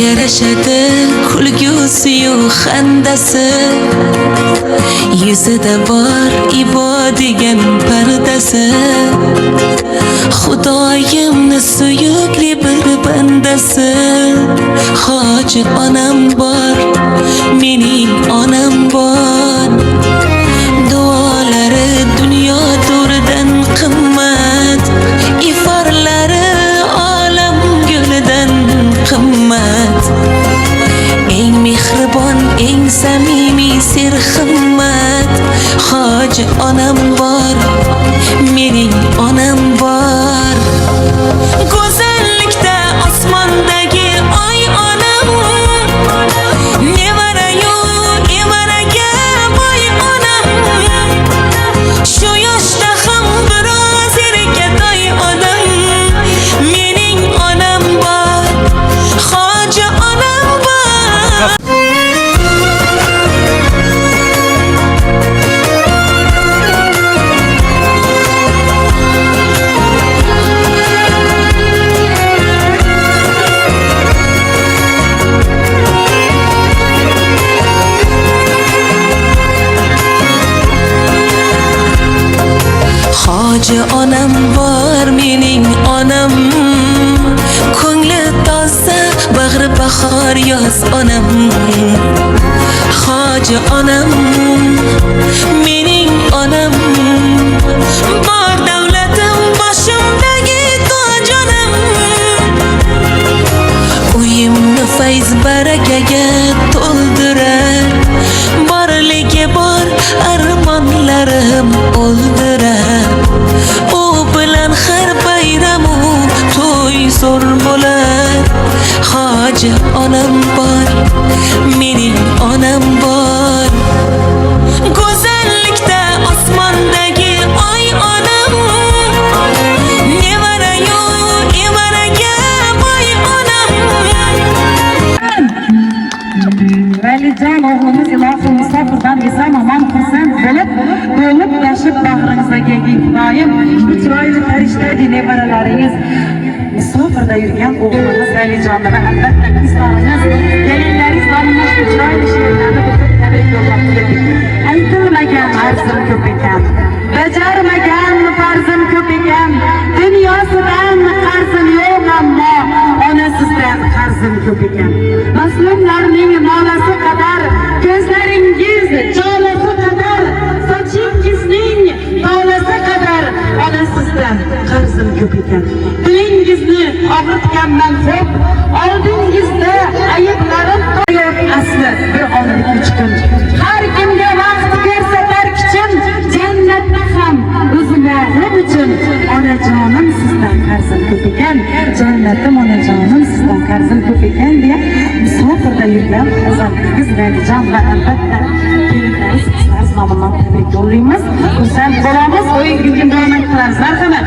yarashadi kulgusi-yu xandasi, yuzida bor ibo degan pardasi. Xudoyimni suyukli bir bandasi, hoji onam bor, mening onam bor. Duolari dunyo to'ridan qimmat, iforlari olam guldan qimmat. Eng mehribon, eng samimiy serhimmat, hoji onam bor, mening onam bor. Go'zallikda osmondagi oy onam, nevarayu evaraga boy onam. Shu yoshda ham biroz erkatoy odam, mening onam bor, hoji onam bor. Hoji onam bor, mening onam. Ko'ngli toza, bag'ri bahor yoz onam. Hoji onam, mening onam. Bor davlatim boshimdagi toj onam. Uyimni fayz barakaga to'ldirar, borligi bor armonlarim o'ldirar. U bilan har bayramu to'y zo'r bo'lar. Hoji onam bor, mening onam bor. Go'zallikda osmondagi oy onam, nevarayu evaraga boy onam. Valijon o'g'limiz ilohim musofirdan eson omon xursand bo'lib yashib bag'ringizga doim bu chiroyli farishta nevaralaringiz musofirda yurgan o'g'limiz Valijonga albatta qizlaringiz, kelinlaringiz mana shu chiroyli she'rlarni bitta tabrik yo'llab keldik. Aytilmagan arzim ko'p ekan, bajarmagan farzim ko'p ekan, dunyosidan qarzim yo'q ammo onasizdan qarzim ko'p ekan. Mazlumlarning nolasi qadar, ko'zlaringiz jolasi qadar, sochingizning tolasi qadar, onasizdan qarzim ko'p ekan. Dilingizni og'ritganman xo'p, oldingizda ayblarim yo'q asli bir onlik uchun. Har kimga vaqt ko'rsatar kichim, jannatda ham o'zlarim uchun. Onajonim sizdan qarzim ko'p ekan, jannatim onajonim sizdan qarzim ko'p ekan deya musofirda yurgan farzandingiz Valijon va albatta kelinlaringiz sizlar nomidan tabrik yo'llaymiz. Xursand bo'lamiz, o'yinga davom ettiramiz. Marhamat.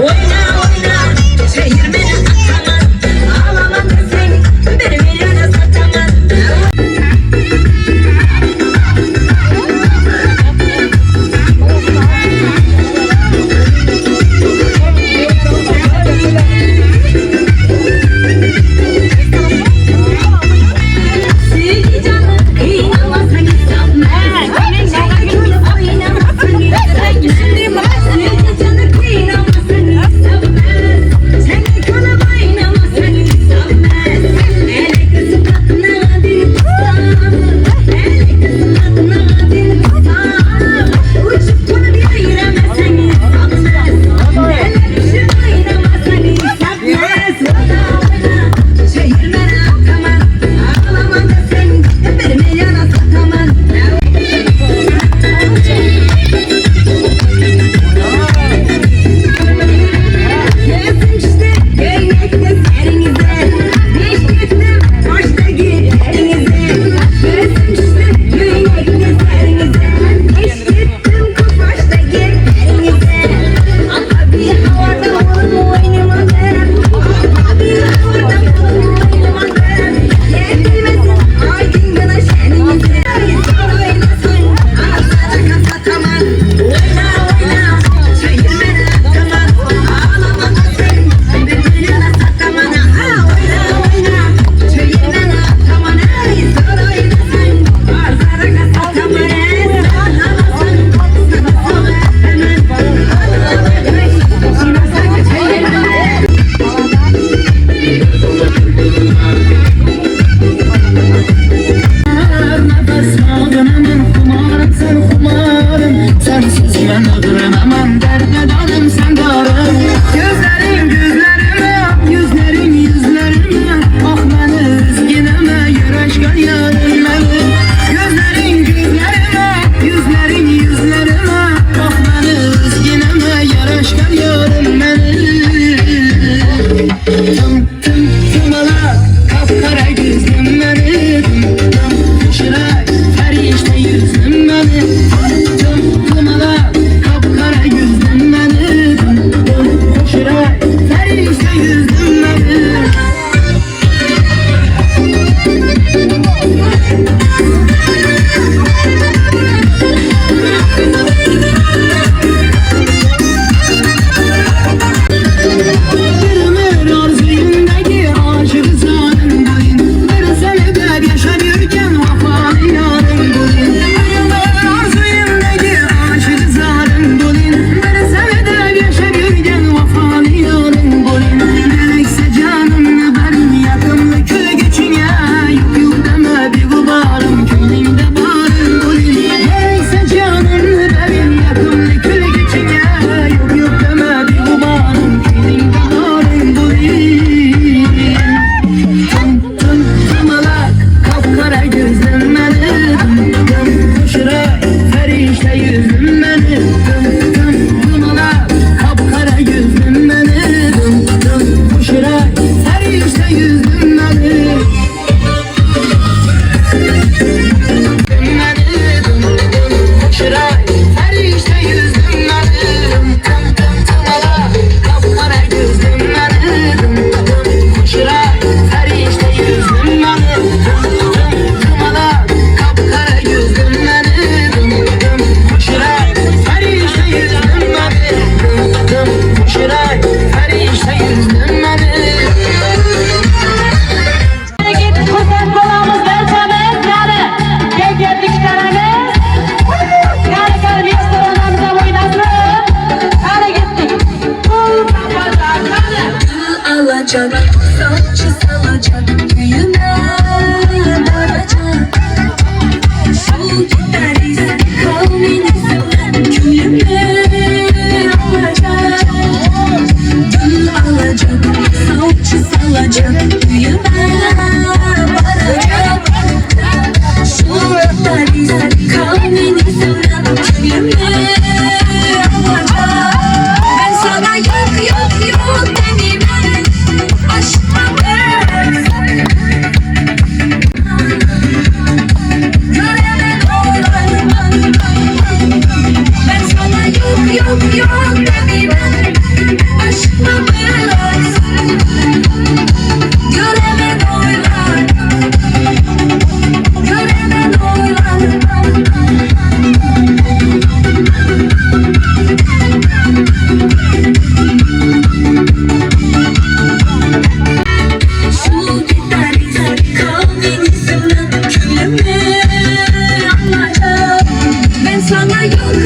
Oyna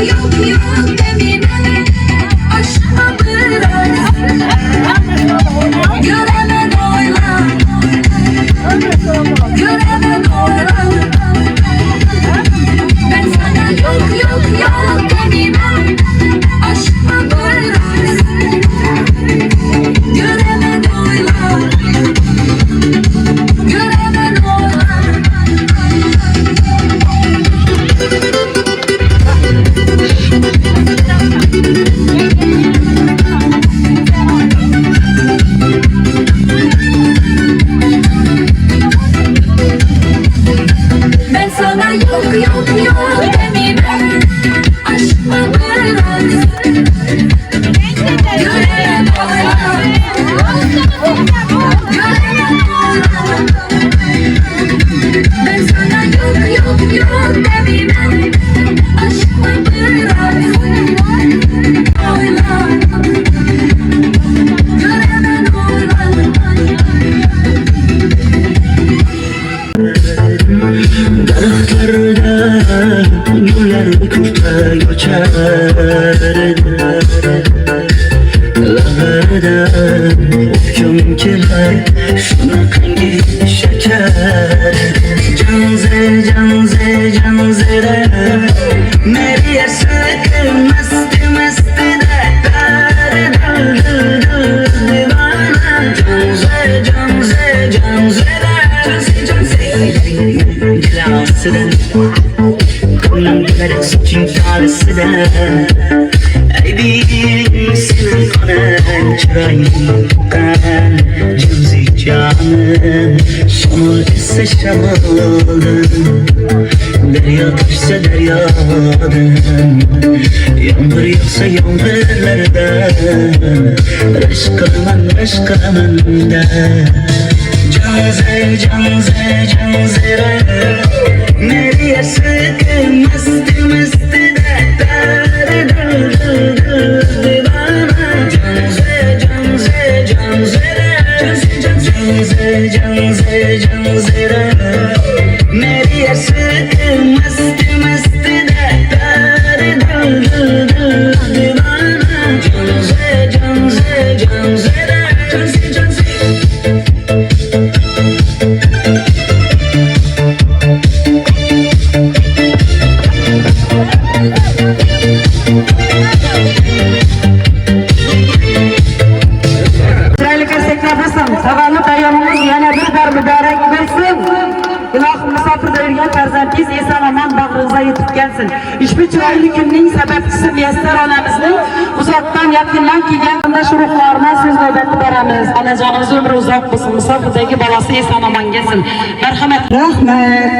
yok demine aşkıma biraz Göremem oyla Göremem oyla Ben sana yok demine aşkıma biraz Göremem oyla Göremem oyla Ben sana yok demeyeyim aşkıma biraz Göremem oyla Göremem oyla Ben sana yok demeyeyim aşkıma biraz Oyla Göremem oyla Daraxtlarda gullar ko'kda yochardi Lablardan o'pgim kelar shunaqangi shakar Janzira Meriya sakın masti-mastida divana Janzira Dilasida Kullanları saçın kalısida Aybim senin kanan çırayın kan Cüzi canım Şamol ise şamalım Derya taşsa deryadan Yağmur yağsa yağmurlardan Aşkımın da Janzira Meriya sakın masti divana Janzira Meriya sakın masti divana Janzira Değerli kesteklerdesin, tavalluk ayağımız yana bir mübarek versin. İlahım misafirde yürüyen farzantiz esan aman bağrınıza yetip gelsin. Hiçbir çıraylı günün sebepçisi Müyesser anamızın uzaktan yakından kelgan şu ruhlarına söz nöbeti veremiz. Anacanımız ömrü uzak olsun, misafirdeki balası esan aman gelsin. Merhamet. Rahmet.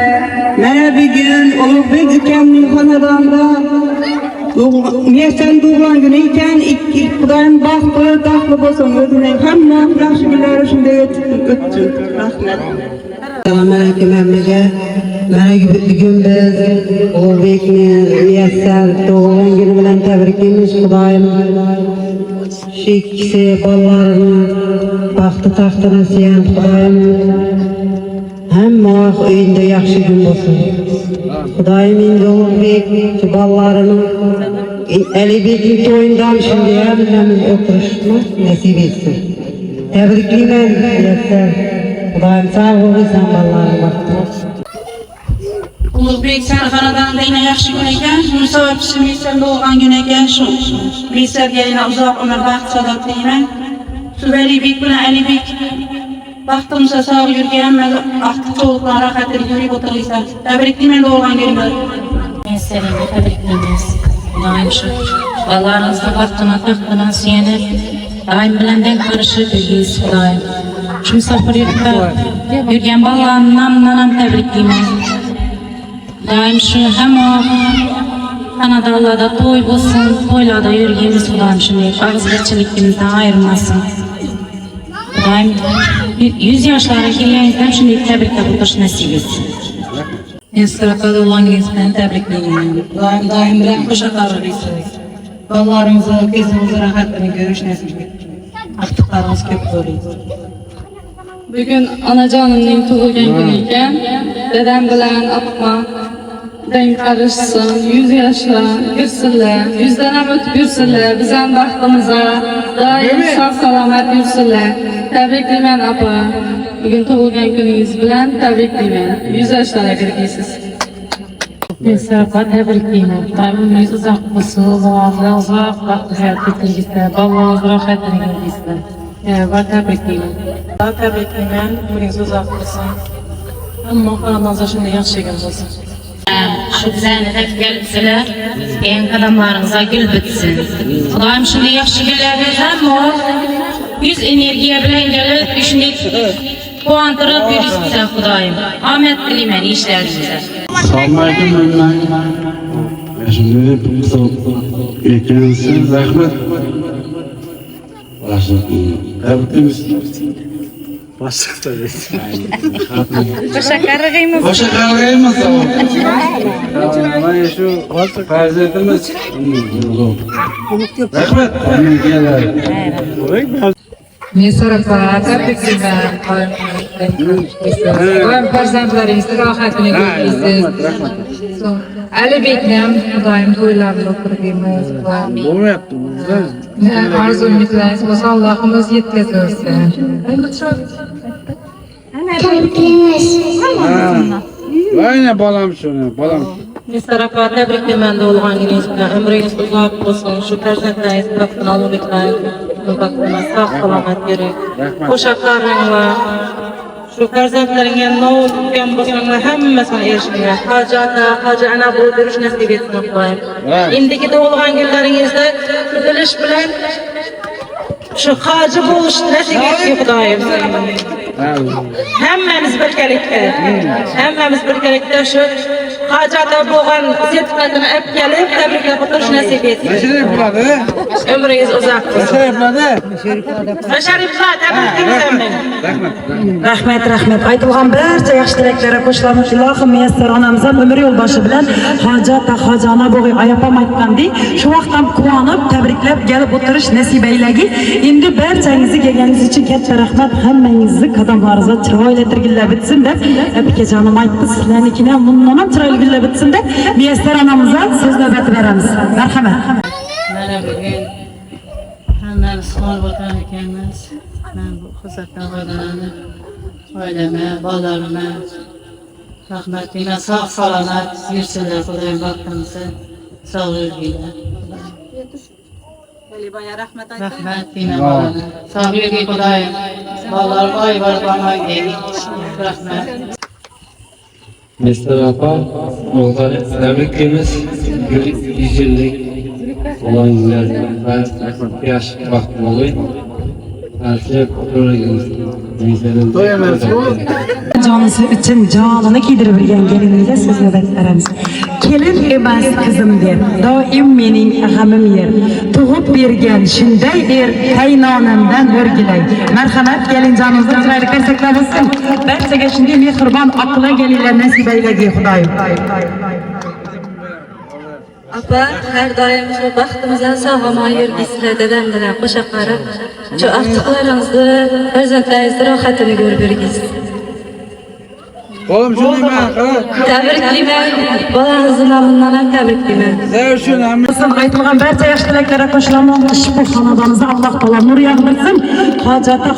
Mana bugün Ulug'bek ukamning xonadonida Müyesserning tug'ilgan kuni ekan. Xudoyim baxtli, taxtli bo'lsin. O'zining hamma yaxshi kunlari shunday o'tsin. Rahmat. Assalomu alaykum hammaga. Mana bugun biz Ulug'bekni Müyesser tug'ilgan kuni bilan tabriklaymiz. Xudoyim shu ikkisi bolalarini baxti taxtini siyan Xudoyim hamma uyida yaxshi kun bo'lsin. Xudoyim endi Ulug'bek shu bolalarini Alibekning to'yidan shunday hammamiz o'tirishni nasib etsin. Tabriklayman Müyesser. Xudoyim sog' bo'lsin, bolalaring baxtli bo'lsin. Ulug'bek sarxonadonda yana yaxshi kun ekan, shuni sababchisi Müyesser tug'ilgan kun ekan. Shu Müyesserga yana uzoq umr baxt saodat tilayman. Shu Alibek bilan Alibek baxtimizda sog' yurgan, vaqti to'liqlar rohatli yurib o'tirishlar. Tabriklayman tug'ilgan kuningizga. Müyesserga tabriklaymiz. Doim shu bolalarimizni baxtini taxtini suyanib, doim bilan deng qarishib yurgis Xudoyim. Shu musofir yurtda yurgan bolalarni ham tabriklayman. Doim shu hamma xonadonlarda to'y bo'lsin, to'ylarda yurgimiz Xudoyim shunday og'izgarchiligimizdan ayirmasin. Xudoyim 100 yoshlarga kelganingizda shunday tabriklab o'tirish nasib etsin. Estiraqada tug'ilganingiz bilan tabriklayman. Doim bilan qo'sha qarg'aysiz. Bolalarimizni ko'zimizga rohatini ko'rish nasib etsin. Baxtlarimiz ko'p bo'lsin. Bugün anacanımning tug'ilgan kuni ekan. Dadam bilan opam denk karışsın, 100 yaşla yürüsünler, 100'den ötüp yürüsünler, bizden baktığımıza daim sağ salamet yürüsünler. Tebrikliyim apa, bugün tuğulgan gününüz bilen tebrikliyim. 100 yaşlara girgisiz. Mesela tebrikliyim. Daimim yüz uzak bulsun, uzak vakti hayat getirgizler, ballarınız rahatını görgizler. Var tebrikliyim. Daha tebrikliyim, gününüz uzak bulsun. Ama aranızda şimdi yaxşı gün olsun. Şu düzenli hep gelipsiler, en kadamlarınıza gül bitsin. Kudayım şimdi yaxşı günler versen mi? Yüz energiya bilen gelip, düşündük, puantırıp yürüsün Kudayım. Ahmet dileyim işlerinize. Salmaydım ben. Şimdi ekranısın, rahmet. Başlık söylesin. Başa karagayımız. Başa karagayımız. Ben şu faziletimiz. Rahmet. Mesarapa, tebrikliyim. Koyun farzandlaringizni rohatini ko'rgaysiz. Ali Beklam, Xudoyim to'ylarni o'qirgaymiz. Bo'lmayapti. Arzu umidlaringiz bo'lsa Allohimiz yetkazsin. Aynen balam şunu, balam. Mesarapa tebriklayman doğulganingiz bilan. Ömrünüz uzoq bo'lsin. Shu farzandlaringiz baxtini ulug'layman. Baxtini sog' salomat bering. Qo'shoqlaring va shu farzandlaringga nolgan bo'lsanglar hammasini erishinglar. Hoji ana bu berish nasib etsin Xudoyim. Endigi doğulgan kunlaringizda shu bilish bilan shu hoji bo'lish nasib etsin Xudoyim. Hammamiz birgalikda shu hojata bo'lgan sertifikatini olib kelib tabriklab o'tirish nasib etsin. Nashrif bo'ladi. Ömrünüz uzoq bo'lsin. Shariflar, Rahmet. Aytılgan barcha yaxshi tilaklari qo'shilamiz. Ilohim Muyassar onamizdan umr yo'lboshi bilan hojana bo'g'ay ayapam aytgandek, shu vaqtdan quvonib, tabriklab kelib o'tirish nasib aylagi. Endi barchangizni kelganingiz uchun katta rahmat. Hammangizni qadamlaringizga chiroyli tirgillab bitsin deb, Abikajonim aytdi, sizlarnikini ham bundan ham chiroyli gillab bitsin deb, Muyassar onamizdan so'z navbati beramiz. Marhamat. Mana bugun hammamiz xor bo'lgan ekanmiz. Men bu xizmatdan foydalanib, oilama, bolalarima rahmat deyman. Sog' salomat yursinlar, Xudoyim baxtimizni sog' yurginglar. Rahmat deyman bolalarga. Sog' yurgin Xudoyim. Bolalar oy barqamay rahmat. Mustafa oğulları tebrikimiz. 100 yıllık olan günlerden yaş vakti oluyor. Her şey Canısı için canını kiydirib birgen gelinimize söz nöbet veremiz. Kelin emas kızım der, doim mening g'amim yer. Tug'ib bergan shunday er, qaynonamdan o'rgilay. Marhamat, gelinjonimizni chiroyli ko'rsaklar bo'lsin. Barchaga shunday mehribon aqla gelinlar nasib aylagi Xudoyim. Apa, her daim şu baxtimizdan sog'lom yurgisizlar dadam bilan qo'sha qarab, shu achchiqlaringizni, farzandlaringizni rohatini ko'rgirgisiz. Oğlum şunu ben Tabriklayman, bolangizni nomidan ham tabriklayman. Sev şunu hem. Aytılgan barcha yaxshi tilaklarga qo'shilaman. Ushbu xonadoningizga Alloh taolo nur yog'dirsin.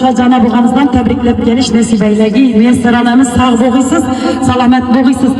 Hojona bo'lganingizdan tabriklab kelish nasib aylagi. Muyassar onamiz sog' bo'lg'iysiz, salomat bo'lg'iysiz.